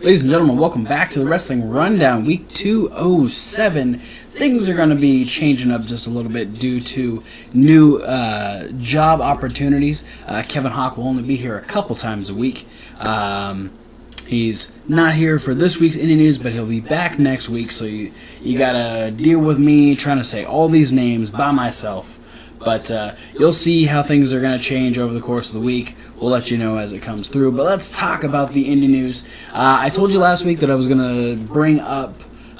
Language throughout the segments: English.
Ladies and gentlemen, welcome back to the Wrestling Rundown, Week 207. Things are going to be changing up just a little bit due to new job opportunities. Kevin Hawk will only be here a couple times a week. He's not here for this week's Indy News, but he'll be back next week, so you got to deal with me trying to say all these names by myself. But you'll see how things are going to change over the course of the week. We'll let you know as it comes through. But let's talk about the Indy News. I told you last week that I was going to bring up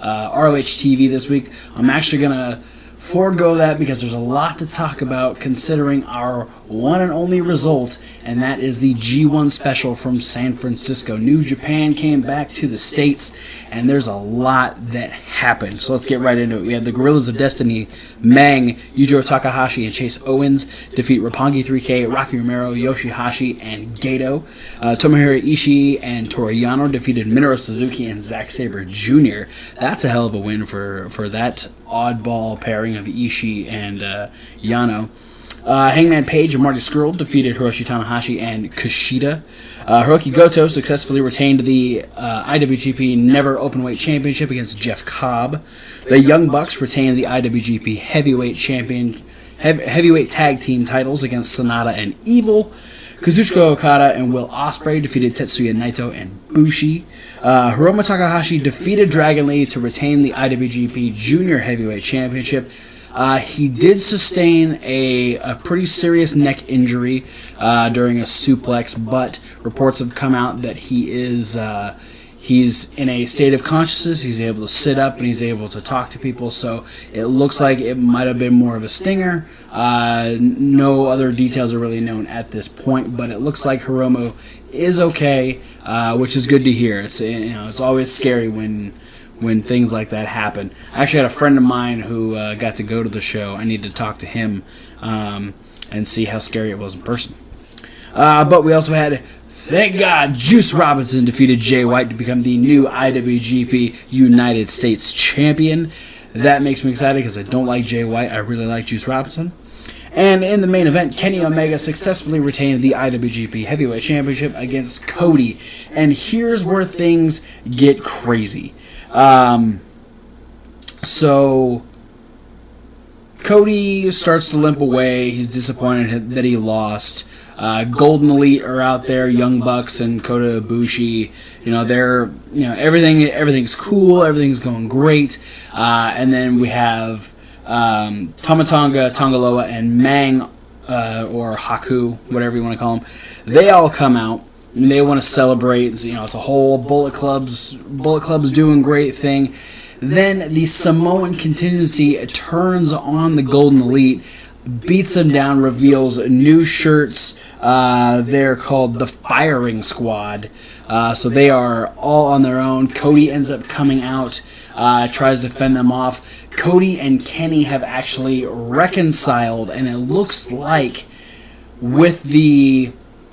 ROH TV this week. I'm actually going to forego that because there's a lot to talk about considering our one and only result, and that is the G1 special from San Francisco. New Japan came back to the States, and there's a lot that happened. So let's get right into it. We had the Gorillas of Destiny, Mang, Yujiro Takahashi, and Chase Owens defeat Roppongi 3K, Rocky Romero, Yoshihashi, and Gato. Tomohiro Ishii and Toru Yano defeated Minoru Suzuki and Zack Sabre Jr. That's a hell of a win for that oddball pairing of Ishii and Yano. Hangman Page and Marty Scurll defeated Hiroshi Tanahashi and Kushida. Hiroki Goto successfully retained the IWGP Never Openweight Championship against Jeff Cobb. The Young Bucks retained the IWGP Heavyweight Tag Team titles against Sonata and Evil. Kazuchika Okada and Will Ospreay defeated Tetsuya Naito and Bushi. Hiromu Takahashi defeated Dragon Lee to retain the IWGP Junior Heavyweight Championship. He did sustain a pretty serious neck injury during a suplex, but reports have come out that he's in a state of consciousness. He's able to sit up and he's able to talk to people, so it looks like it might have been more of a stinger. No other details are really known at this point, but it looks like Hiromu is okay, which is good to hear. It's always scary when things like that happen. I actually had a friend of mine who got to go to the show. I need to talk to him and see how scary it was in person. But we also had, thank God, Juice Robinson defeated Jay White to become the new IWGP United States Champion. That makes me excited because I don't like Jay White. I really like Juice Robinson. And in the main event, Kenny Omega successfully retained the IWGP Heavyweight Championship against Cody. And here's where things get crazy. So Cody starts to limp away. He's disappointed that he lost. Golden Elite are out there, Young Bucks and Kota Ibushi. Everything's cool, everything's going great. And then we have Tama Tonga, Tongaloa, and Mang, or Haku, whatever you want to call them. They all come out. And they want to celebrate. It's a whole Bullet Club's doing great thing. Then the Samoan contingency turns on the Golden Elite, beats them down, reveals new shirts. They're called the Firing Squad. So they are all on their own. Cody ends up coming out, tries to fend them off. Cody and Kenny have actually reconciled, and it looks like with the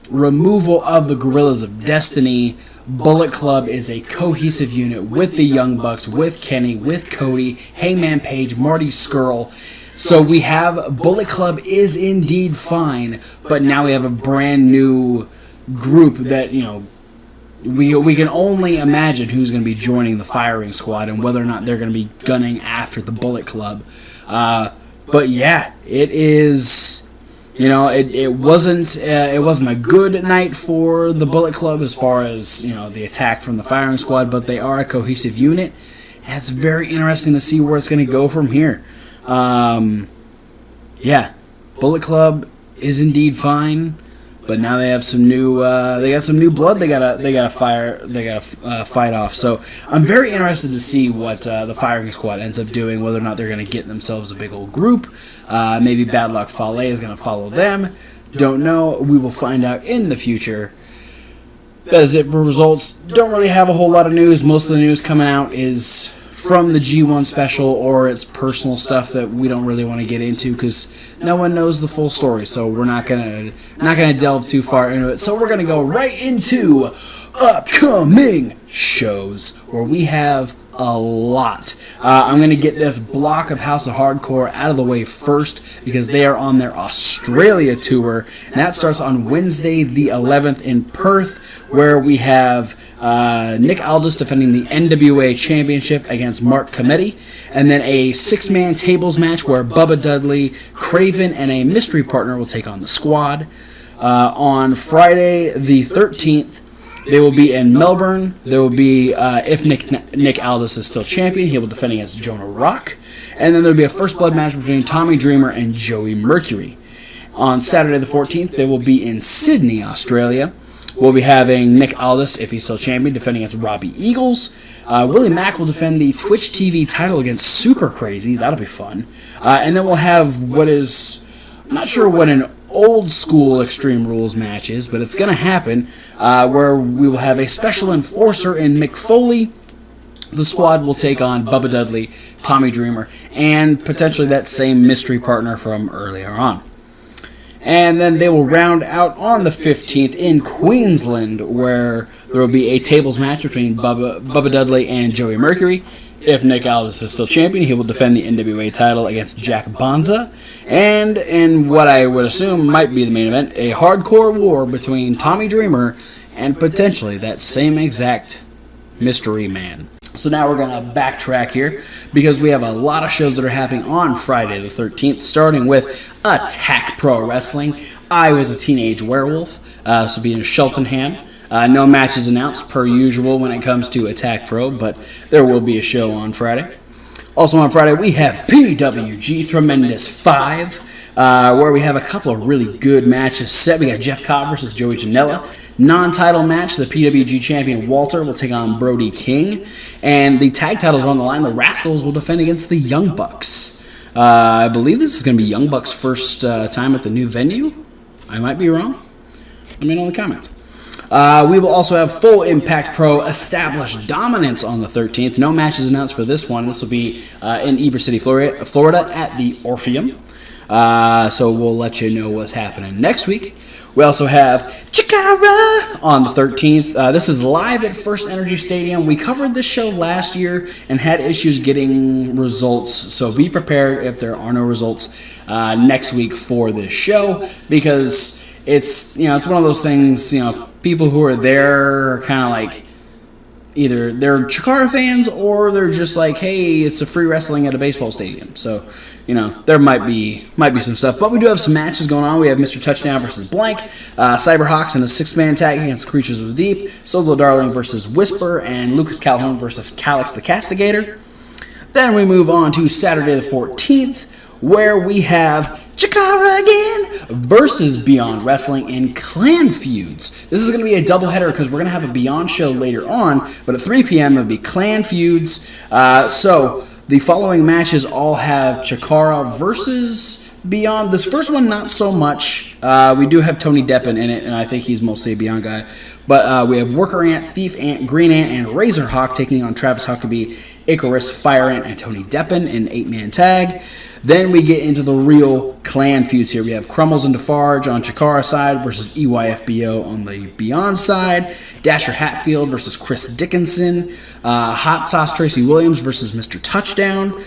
removal of the Gorillas of Destiny, Bullet Club is a cohesive unit with the Young Bucks, with Kenny, with Cody, Hangman Page, Marty Scurll. So we have Bullet Club is indeed fine, but now we have a brand new group that, we can only imagine who's going to be joining the Firing Squad and whether or not they're going to be gunning after the Bullet Club. But yeah, it is. It wasn't a good night for the Bullet Club as far as the attack from the Firing Squad, but they are a cohesive unit, and it's very interesting to see where it's going to go from here. Bullet Club is indeed fine, but now they have some new blood they gotta fight off. So I'm very interested to see what the Firing Squad ends up doing, whether or not they're going to get themselves a big old group. Maybe Bad Luck Fale is going to follow them. Don't know. We will find out in the future. That is it for results. Don't really have a whole lot of news. Most of the news coming out is from the G1 special, or it's personal stuff that we don't really want to get into because no one knows the full story. So we're not gonna delve too far into it. So we're gonna go right into upcoming shows where we have a lot. I'm going to get this block of House of Hardcore out of the way first because they are on their Australia tour, and that starts on Wednesday the 11th in Perth, where we have Nick Aldis defending the NWA Championship against Mark Cometti, and then a 6-man tables match where Bubba Dudley, Craven, and a mystery partner will take on the Squad. On Friday the 13th, they will be in Melbourne. There will be, if Nick Aldis is still champion, he will defend against Jonah Rock. And then there will be a first blood match between Tommy Dreamer and Joey Mercury. On Saturday the 14th, they will be in Sydney, Australia. We'll be having Nick Aldis, if he's still champion, defending against Robbie Eagles. Willie Mack will defend the Twitch TV title against Super Crazy. That'll be fun. And then we'll have what is, I'm not sure what an old school Extreme Rules match is, but it's going to happen, where we will have a special enforcer in Mick Foley. The Squad will take on Bubba Dudley, Tommy Dreamer, and potentially that same mystery partner from earlier on. And then they will round out on the 15th in Queensland, where there will be a tables match between Bubba Dudley and Joey Mercury. If Nick Aldis is still champion, he will defend the NWA title against Jack Bonza. And in what I would assume might be the main event, a hardcore war between Tommy Dreamer and potentially that same exact mystery man. So now we're going to backtrack here because we have a lot of shows that are happening on Friday the 13th, starting with Attack Pro Wrestling. I Was a Teenage Werewolf. This will be in Cheltenham. No matches announced per usual when it comes to Attack Pro, but there will be a show on Friday. Also on Friday, we have PWG Tremendous 5, where we have a couple of really good matches set. We got Jeff Cobb versus Joey Janela. Non-title match, the PWG champion Walter will take on Brody King. And the tag titles are on the line. The Rascals will defend against the Young Bucks. I believe this is going to be Young Bucks' first time at the new venue. I might be wrong. Let me know in the comments. We will also have Full Impact Pro Established Dominance on the 13th. No matches announced for this one. This will be in Ybor City, Florida at the Orpheum. So we'll let you know what's happening next week. We also have Chikara on the 13th. This is live at First Energy Stadium. We covered this show last year and had issues getting results. So be prepared if there are no results next week for this show, because it's one of those things, people who are there are kind of like, either they're Chikara fans or they're just like, hey, it's a free wrestling at a baseball stadium. So, there might be some stuff. But we do have some matches going on. We have Mr. Touchdown versus Blank, Cyberhawks in a 6-man tag against Creatures of the Deep, Solo Darling versus Whisper, and Lucas Calhoun versus Calix the Castigator. Then we move on to Saturday the 14th, where we have Chikara again versus Beyond Wrestling in Clan Feuds. This is going to be a doubleheader because we're going to have a Beyond show later on, but at 3 p.m. it'll be Clan Feuds. So the following matches all have Chikara versus Beyond. This first one, not so much. We do have Tony Deppen in it, and I think he's mostly a Beyond guy. But we have Worker Ant, Thief Ant, Green Ant, and Razor Hawk taking on Travis Huckabee, Icarus, Fire Ant, and Tony Deppen in 8-man tag. Then we get into the real clan feuds here. We have Crummels and Defarge on Chikara side versus EYFBO on the Beyond side. Dasher Hatfield versus Chris Dickinson. Hot Sauce Tracy Williams versus Mr. Touchdown.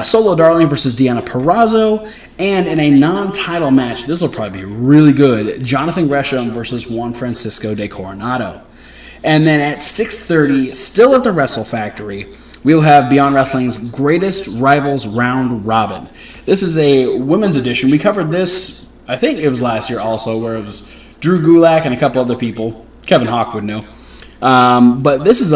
Solo Darling versus Deanna Perrazzo. And in a non-title match, this will probably be really good, Jonathan Gresham versus Juan Francisco de Coronado. And then at 6:30, still at the Wrestle Factory, we will have Beyond Wrestling's Greatest Rivals Round Robin. This is a women's edition. We covered this, I think it was last year also, where it was Drew Gulak and a couple other people. Kevin Hawk would know. But this is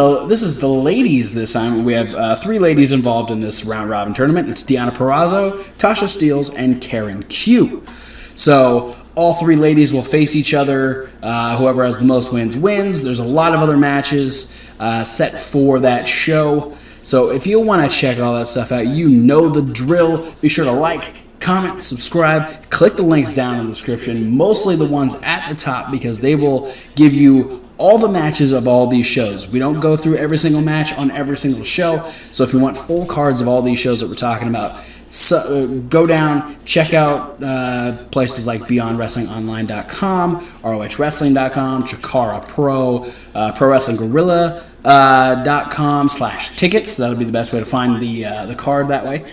the ladies this time. We have 3 ladies involved in this round robin tournament. It's Deanna Perrazzo, Tasha Steeles, and Karen Q. So all 3 ladies will face each other. Whoever has the most wins wins. There's a lot of other matches set for that show. So if you want to check all that stuff out, you know the drill. Be sure to like, comment, subscribe, click the links down in the description, mostly the ones at the top, because they will give you all the matches of all these shows. We don't go through every single match on every single show, so if you want full cards of all these shows that we're talking about, go down, check out places like BeyondWrestlingOnline.com, ROHWrestling.com, Chikara Pro, Pro Wrestling Guerrilla, .com/tickets. That'll be the best way to find the card that way.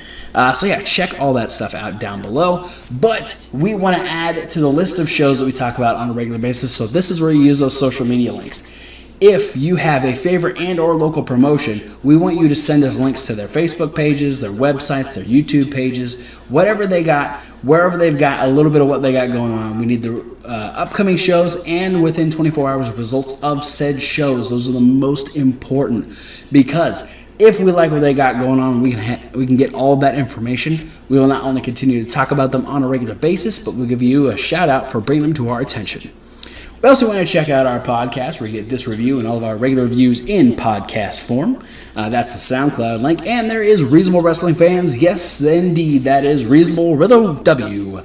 So yeah, check all that stuff out down below. But we want to add to the list of shows that we talk about on a regular basis. So this is where you use those social media links. If you have a favorite and or local promotion, we want you to send us links to their Facebook pages, their websites, their YouTube pages, whatever they got, wherever they've got a little bit of what they got going on. We need the upcoming shows and within 24 hours results of said shows. Those are the most important, because if we like what they got going on, we can get all that information. We will not only continue to talk about them on a regular basis, but we'll give you a shout out for bringing them to our attention. We also want to check out our podcast where you get this review and all of our regular reviews in podcast form. That's the SoundCloud link. And there is Reasonable Wrestling Fans. Yes, indeed, that is Reasonable Rhythm W,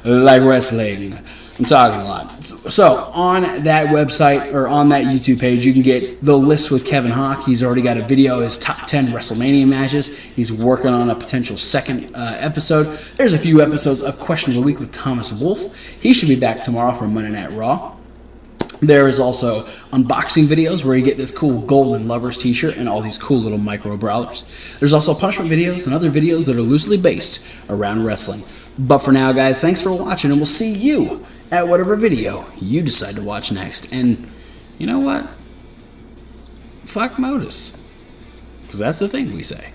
like wrestling. I'm talking a lot. So on that website or on that YouTube page, you can get the list with Kevin Hawk. He's already got a video of his top 10 WrestleMania matches. He's working on a potential second episode. There's a few episodes of Question of the Week with Thomas Wolfe. He should be back tomorrow for Monday Night Raw. There is also unboxing videos where you get this cool Golden Lovers t-shirt and all these cool little micro brawlers. There's also punishment videos and other videos that are loosely based around wrestling. But for now, guys, thanks for watching, and we'll see you at whatever video you decide to watch next. And you know what? Fuck Modus. Because that's the thing we say.